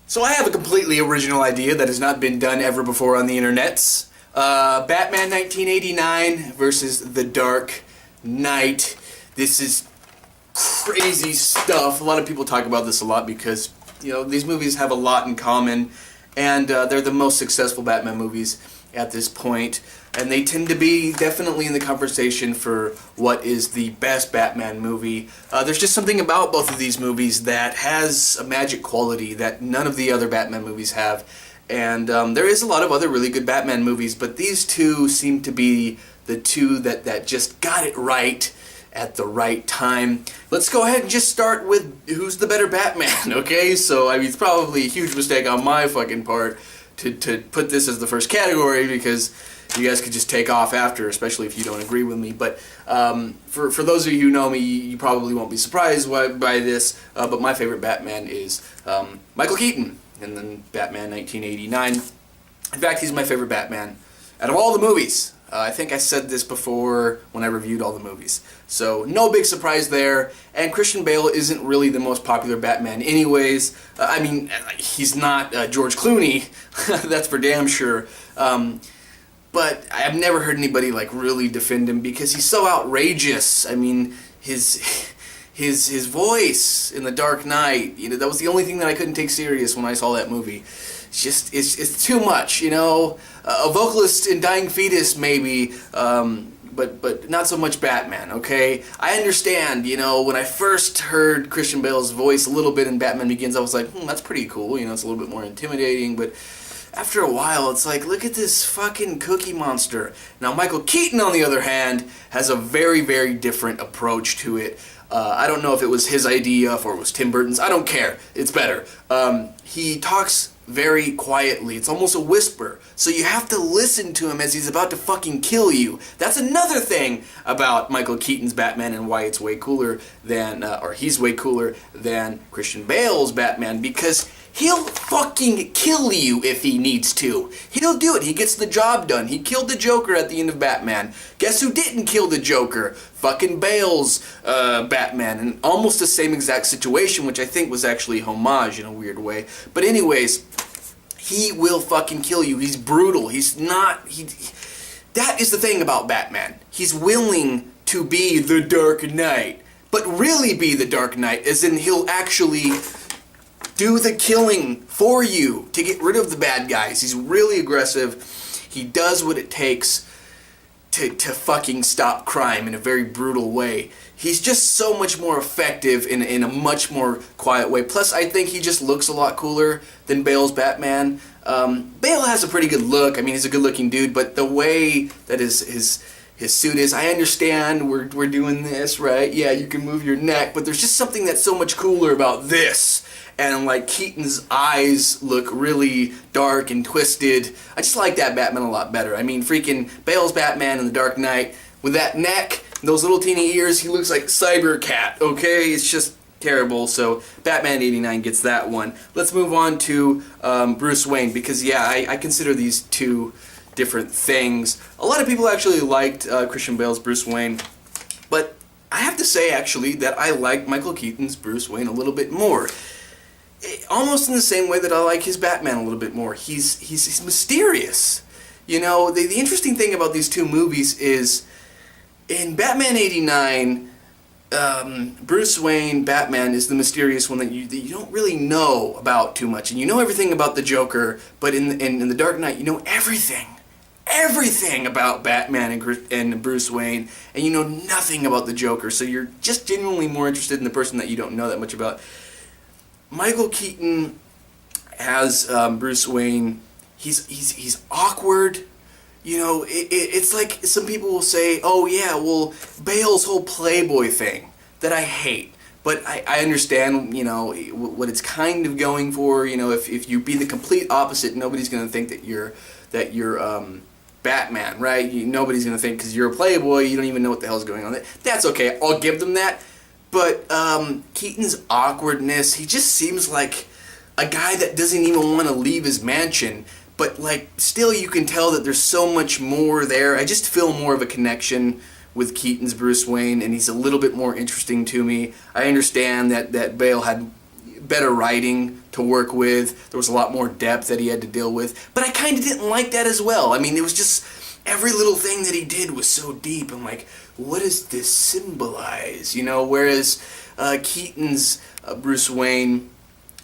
So I have a completely original idea that has not been done ever before on the internets. Batman 1989 versus The Dark Knight. This is crazy stuff. A lot of people talk about this a lot because, you know, these movies have a lot in common, and they're the most successful Batman movies at this point, and they tend to be definitely in the conversation for what is the best Batman movie. There's just something about both of these movies that has a magic quality that none of the other Batman movies have, and there is a lot of other really good Batman movies, but these two seem to be the two that just got it right at the right time. Let's go ahead and just start with who's the better Batman, okay? So, I mean, it's probably a huge mistake on my fucking part to put this as the first category, because you guys could just take off after, especially if you don't agree with me. But for those of you who know me, you probably won't be surprised by this, but my favorite Batman is Michael Keaton, and then Batman 1989. In fact, he's my favorite Batman out of all the movies. I think I said this before when I reviewed all the movies. So, no big surprise there. And Christian Bale isn't really the most popular Batman anyways. I mean, he's not George Clooney, that's for damn sure. But I've never heard anybody like really defend him because he's so outrageous. I mean, his voice in The Dark Knight, you know, that was the only thing that I couldn't take serious when I saw that movie. It's too much, you know. A vocalist in Dying Fetus, maybe, but not so much Batman, okay? I understand, you know, when I first heard Christian Bale's voice a little bit in Batman Begins, I was like, that's pretty cool, you know, it's a little bit more intimidating, but after a while, it's like, look at this fucking cookie monster. Now, Michael Keaton, on the other hand, has a very, very different approach to it. I don't know if it was his idea or it was Tim Burton's. I don't care. It's better. He talks very quietly. It's almost a whisper. So you have to listen to him as he's about to fucking kill you. That's another thing about Michael Keaton's Batman and why it's way cooler than, or he's way cooler than Christian Bale's Batman, because he'll fucking kill you if he needs to. He'll do it. He gets the job done. He killed the Joker at the end of Batman. Guess who didn't kill the Joker? Fucking Bale's Batman. And almost the same exact situation, which I think was actually homage in a weird way. But anyways, he will fucking kill you. He's brutal. He's not... That is the thing about Batman. He's willing to be the Dark Knight. But really be the Dark Knight, as in he'll actually do the killing for you to get rid of the bad guys. He's really aggressive. He does what it takes to fucking stop crime in a very brutal way. He's just so much more effective in a much more quiet way. Plus, I think he just looks a lot cooler than Bale's Batman. Bale has a pretty good look. I mean, he's a good-looking dude, but the way that his suit is, I understand we're doing this, right? Yeah, you can move your neck, but there's just something that's so much cooler about this. And like Keaton's eyes look really dark and twisted. I just like that Batman a lot better. I mean, freaking Bale's Batman in The Dark Knight, with that neck, those little teeny ears, he looks like Cybercat, okay? It's just terrible, so Batman 89 gets that one. Let's move on to Bruce Wayne, because yeah, I consider these two different things. A lot of people actually liked Christian Bale's Bruce Wayne, but I have to say actually that I like Michael Keaton's Bruce Wayne a little bit more. Almost in the same way that I like his Batman a little bit more. He's mysterious. You know, the interesting thing about these two movies is, in Batman 89, Bruce Wayne, Batman, is the mysterious one that you don't really know about too much. And you know everything about the Joker, but in The Dark Knight, you know everything. Everything about Batman and Bruce Wayne, and you know nothing about the Joker, so you're just genuinely more interested in the person that you don't know that much about. Michael Keaton as Bruce Wayne. He's awkward. You know, it's like some people will say, oh yeah, well, Bale's whole Playboy thing that I hate. But I understand, you know, what it's kind of going for. You know, if you be the complete opposite, nobody's going to think that you're Batman, right? Nobody's going to think, because you're a Playboy, you don't even know what the hell's going on. That's okay, I'll give them that. But Keaton's awkwardness, he just seems like a guy that doesn't even want to leave his mansion, but like still you can tell that there's so much more there. I just feel more of a connection with Keaton's Bruce Wayne, and he's a little bit more interesting to me. I understand that Bale had better writing to work with. There was a lot more depth that he had to deal with. But I kind of didn't like that as well. I mean, it was just every little thing that he did was so deep. I'm like, what does this symbolize? You know, whereas Keaton's Bruce Wayne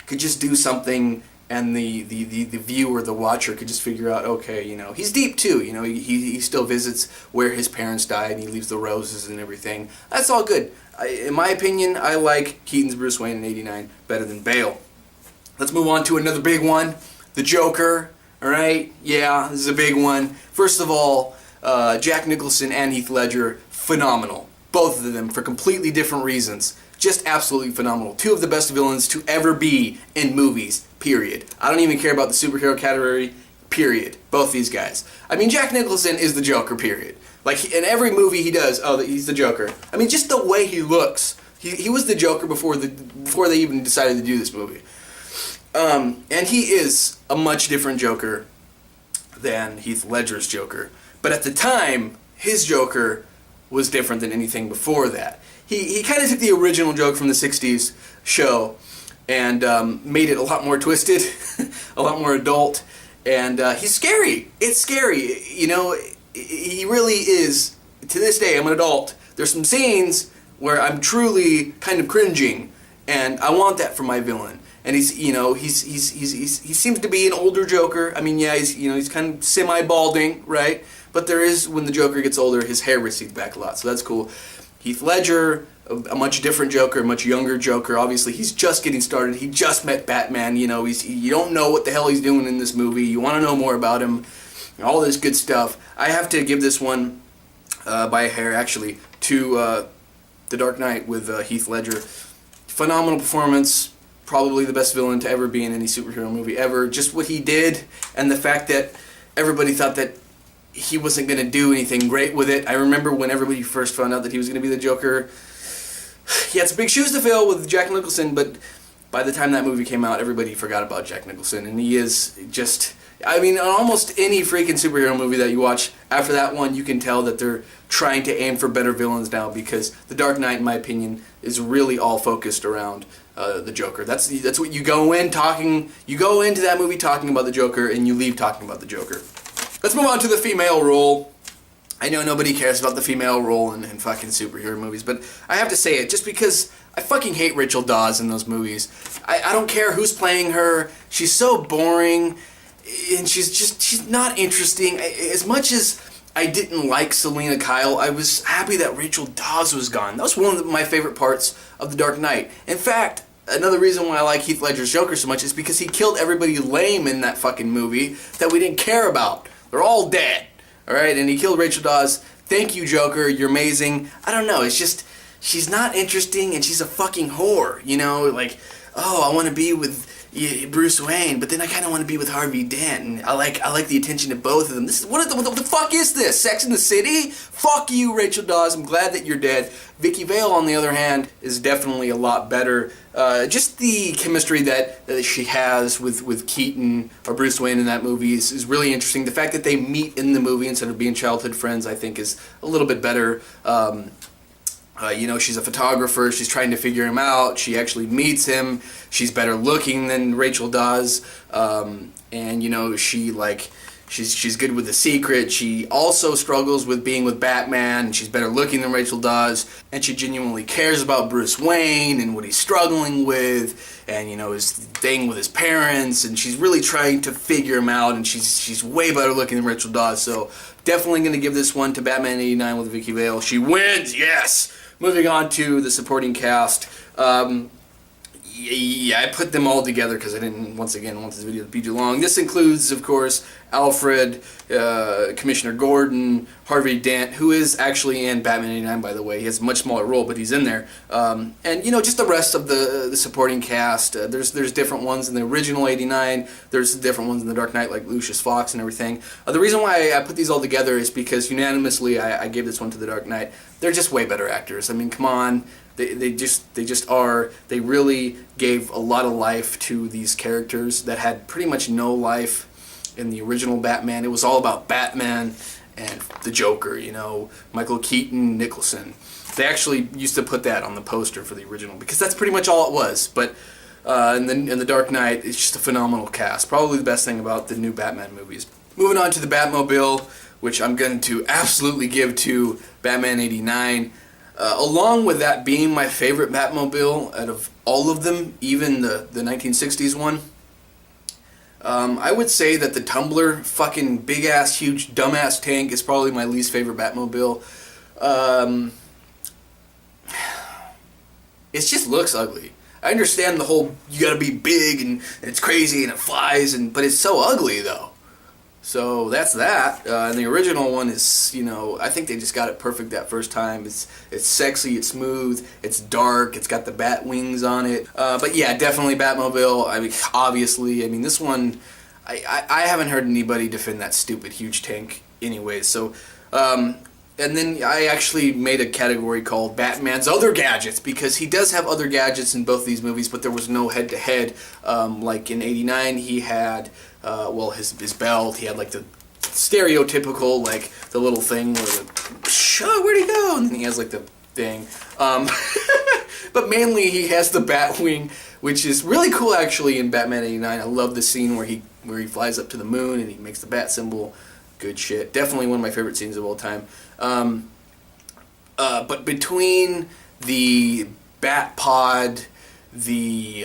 could just do something, and the viewer, the watcher, could just figure out, okay, you know, he's deep too. You know, he still visits where his parents died, and he leaves the roses and everything. That's all good. In my opinion, I like Keaton's Bruce Wayne in '89 better than Bale. Let's move on to another big one, the Joker. All right, yeah, this is a big one. First of all, Jack Nicholson and Heath Ledger, phenomenal. Both of them for completely different reasons. Just absolutely phenomenal. Two of the best villains to ever be in movies, period. I don't even care about the superhero category, period. Both these guys. I mean, Jack Nicholson is the Joker, period. Like, in every movie he does, oh, he's the Joker. I mean, just the way he looks. He was the Joker before they even decided to do this movie. And he is a much different Joker than Heath Ledger's Joker. But at the time, his Joker was different than anything before that. He kind of took the original Joker from the 60s show and made it a lot more twisted, a lot more adult, and he's scary. It's scary. You know, he really is. To this day, I'm an adult. There's some scenes where I'm truly kind of cringing, and I want that for my villain. And he's, you know, he seems to be an older Joker. I mean, yeah, he's kind of semi-balding, right? But there is, when the Joker gets older, his hair recedes back a lot, so that's cool. Heath Ledger, a much different Joker, a much younger Joker. Obviously, he's just getting started. He just met Batman. You know, you don't know what the hell he's doing in this movie. You want to know more about him, all this good stuff. I have to give this one by a hair, actually, to The Dark Knight with Heath Ledger. Phenomenal performance. Probably the best villain to ever be in any superhero movie ever. Just what he did, and the fact that everybody thought that he wasn't going to do anything great with it. I remember when everybody first found out that he was going to be the Joker, he had some big shoes to fill with Jack Nicholson, but by the time that movie came out, everybody forgot about Jack Nicholson, and he is just, I mean, on almost any freaking superhero movie that you watch, after that one, you can tell that they're trying to aim for better villains now, because The Dark Knight, in my opinion, is really all focused around the Joker. That's what you go into that movie talking about the Joker, and you leave talking about the Joker. Let's move on to the female role. I know nobody cares about the female role in fucking superhero movies, but I have to say it just because I fucking hate Rachel Dawes in those movies. I don't care who's playing her. She's so boring, and she's not interesting. As much as I didn't like Selena Kyle, I was happy that Rachel Dawes was gone. That was one of my favorite parts of The Dark Knight. In fact, another reason why I like Heath Ledger's Joker so much is because he killed everybody lame in that fucking movie that we didn't care about. They're all dead, alright? And he killed Rachel Dawes. Thank you, Joker. You're amazing. I don't know. It's just, she's not interesting, and she's a fucking whore. You know, like, oh, I want to be with Bruce Wayne, but then I kind of want to be with Harvey Dent. And I like the attention of both of them. This is what the fuck is this? Sex in the City? Fuck you, Rachel Dawes. I'm glad that you're dead. Vicky Vale, on the other hand, is definitely a lot better. Just the chemistry that she has with Keaton or Bruce Wayne in that movie is really interesting. The fact that they meet in the movie instead of being childhood friends, I think, is a little bit better. You know, she's a photographer. She's trying to figure him out. She actually meets him. She's better looking than Rachel Dawes, and you know, she's good with the secret. She also struggles with being with Batman. She's better looking than Rachel Dawes, and she genuinely cares about Bruce Wayne and what he's struggling with, and you know, his thing with his parents. And she's really trying to figure him out. And she's way better looking than Rachel Dawes. So definitely going to give this one to Batman '89 with Vicky Vale. She wins. Yes. Moving on to the supporting cast. Yeah, I put them all together because I didn't, once again, want this video to be too long. This includes, of course, Alfred, Commissioner Gordon, Harvey Dent, who is actually in Batman '89, by the way. He has a much smaller role, but he's in there. And, you know, just the rest of the supporting cast. There's different ones in the original '89. There's different ones in The Dark Knight, like Lucius Fox and everything. The reason why I put these all together is because unanimously I gave this one to The Dark Knight. They're just way better actors. I mean, come on. They just are. They really gave a lot of life to these characters that had pretty much no life in the original Batman. It was all about Batman and the Joker, you know, Michael Keaton, Nicholson. They actually used to put that on the poster for the original because that's pretty much all it was. But and the Dark Knight. It's just a phenomenal cast. Probably the best thing about the new Batman movies. Moving on to the Batmobile, which I'm going to absolutely give to Batman '89. Along with that being my favorite Batmobile out of all of them, even the 1960s one, I would say that the Tumbler, fucking big-ass, huge, dumbass tank, is probably my least favorite Batmobile. It just looks ugly. I understand the whole, you gotta be big, and it's crazy, and it flies, but it's so ugly, though. So that's that. And the original one is, I think they just got it perfect that first time. It's sexy, it's smooth, it's dark, it's got the bat wings on it. But yeah, definitely Batmobile. I mean, obviously, this one, I haven't heard anybody defend that stupid huge tank anyways. So, and then I actually made a category called Batman's Other Gadgets, because he does have other gadgets in both these movies, but there was no head-to-head. Like in '89, he had, his belt. He had like the stereotypical, like the little thing where where'd he go? And then he has like the thing. But mainly he has the Batwing, which is really cool actually in Batman '89. I love the scene where he flies up to the moon and he makes the bat symbol. Good shit. Definitely one of my favorite scenes of all time. But between the Bat Pod, the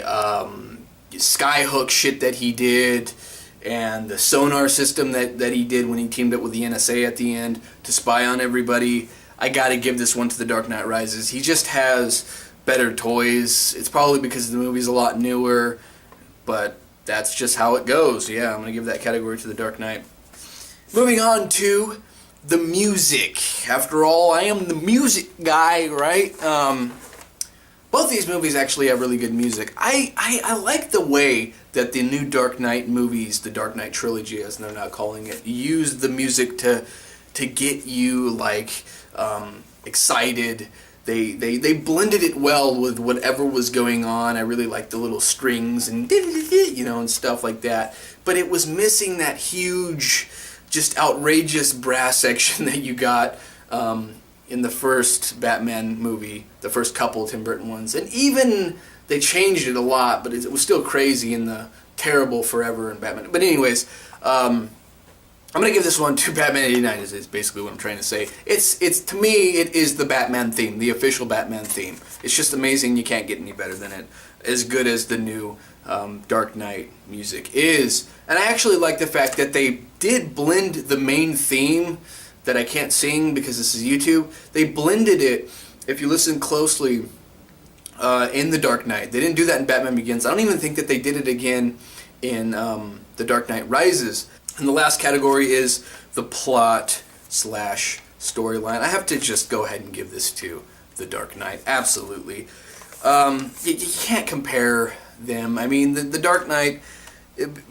Skyhook shit that he did, and the sonar system that he did when he teamed up with the NSA at the end to spy on everybody, I gotta give this one to The Dark Knight Rises. He just has better toys. It's probably because the movie's a lot newer, but that's just how it goes. Yeah, I'm gonna give that category to The Dark Knight. Moving on to the music. After all, I am the music guy, right? Both these movies actually have really good music. I like the way that the new Dark Knight movies, the Dark Knight trilogy as they're now calling it, use the music to get you like excited. They blended it well with whatever was going on. I really liked the little strings and and stuff like that. But it was missing that huge, just outrageous brass section that you got in the first Batman movie, the first couple Tim Burton ones. And even they changed it a lot, but it was still crazy in the terrible Forever and Batman. But anyways, I'm gonna give this one to Batman '89. Is basically what I'm trying to say. It's to me, it is the Batman theme, the official Batman theme. It's just amazing. You can't get any better than it. As good as the new Dark Knight music is. And I actually like the fact that they did blend the main theme that I can't sing because this is YouTube. They blended it, if you listen closely, in The Dark Knight. They didn't do that in Batman Begins. I don't even think that they did it again in The Dark Knight Rises. And the last category is the plot / storyline. I have to just go ahead and give this to The Dark Knight. Absolutely. You can't compare them. The Dark Knight,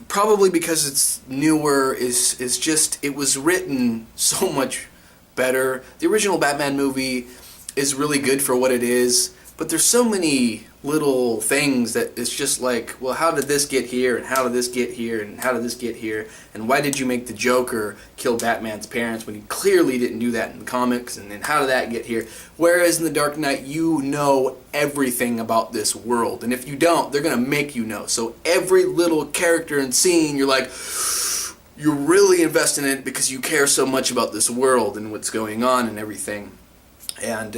probably because it's newer, is just, it was written so much better. The original Batman movie is really good for what it is, but there's so many little things that it's just like, well, how did this get here, and how did this get here, and how did this get here, and why did you make the Joker kill Batman's parents when he clearly didn't do that in the comics, and then how did that get here? Whereas in The Dark Knight, you know everything about this world, and if you don't, they're going to make you know. So every little character and scene, you're like, you're really invested in it because you care so much about this world and what's going on and everything. And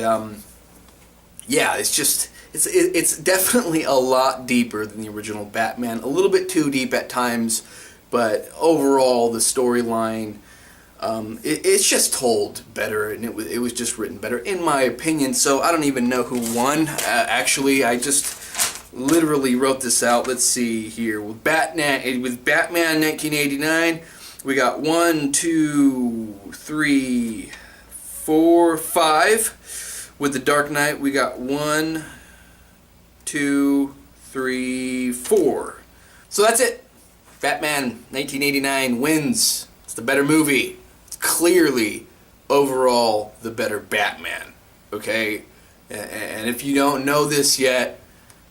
yeah, it's just, it's definitely a lot deeper than the original Batman. A little bit too deep at times, but overall the storyline, it's just told better, and it was just written better, in my opinion. So I don't even know who won. Actually, I just literally wrote this out. Let's see here. With Batman 1989, we got 1, 2, 3, 4, 5. With The Dark Knight, we got 1, 2, 3, 4. So that's it. Batman 1989 wins. It's the better movie. It's clearly, overall, the better Batman. Okay? And if you don't know this yet,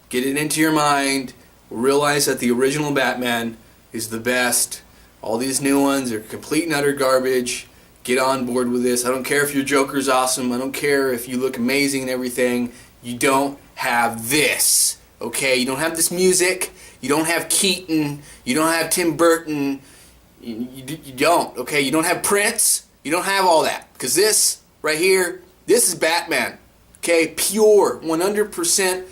get it into your mind. Realize that the original Batman is the best. All these new ones are complete and utter garbage. Get on board with this. I don't care if your Joker's awesome. I don't care if you look amazing and everything. You don't have this. Okay, you don't have this music. You don't have Keaton. You don't have Tim Burton. You don't. Okay, you don't have Prince. You don't have all that. Because this right here, this is Batman. Okay, pure, 100%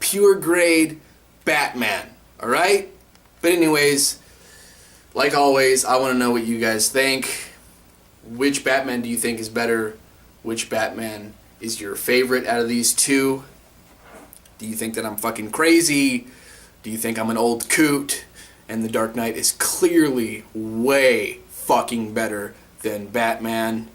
pure grade Batman. All right. But anyways, like always, I want to know what you guys think. Which Batman do you think is better? Which Batman is your favorite out of these two? Do you think that I'm fucking crazy? Do you think I'm an old coot? And The Dark Knight is clearly way fucking better than Batman.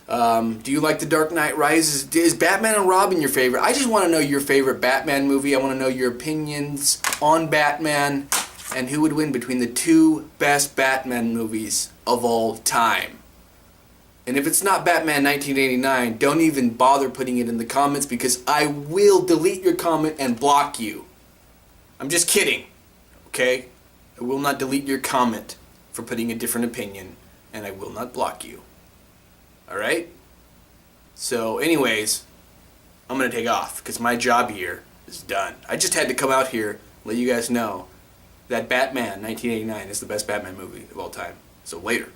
Do you like The Dark Knight Rises? Is Batman and Robin your favorite? I just want to know your favorite Batman movie. I want to know your opinions on Batman and who would win between the two best Batman movies of all time. And if it's not Batman 1989, don't even bother putting it in the comments because I will delete your comment and block you. I'm just kidding, okay? I will not delete your comment for putting a different opinion, and I will not block you. Alright? So, anyways, I'm going to take off because my job here is done. I just had to come out here and let you guys know that Batman 1989 is the best Batman movie of all time. So, later.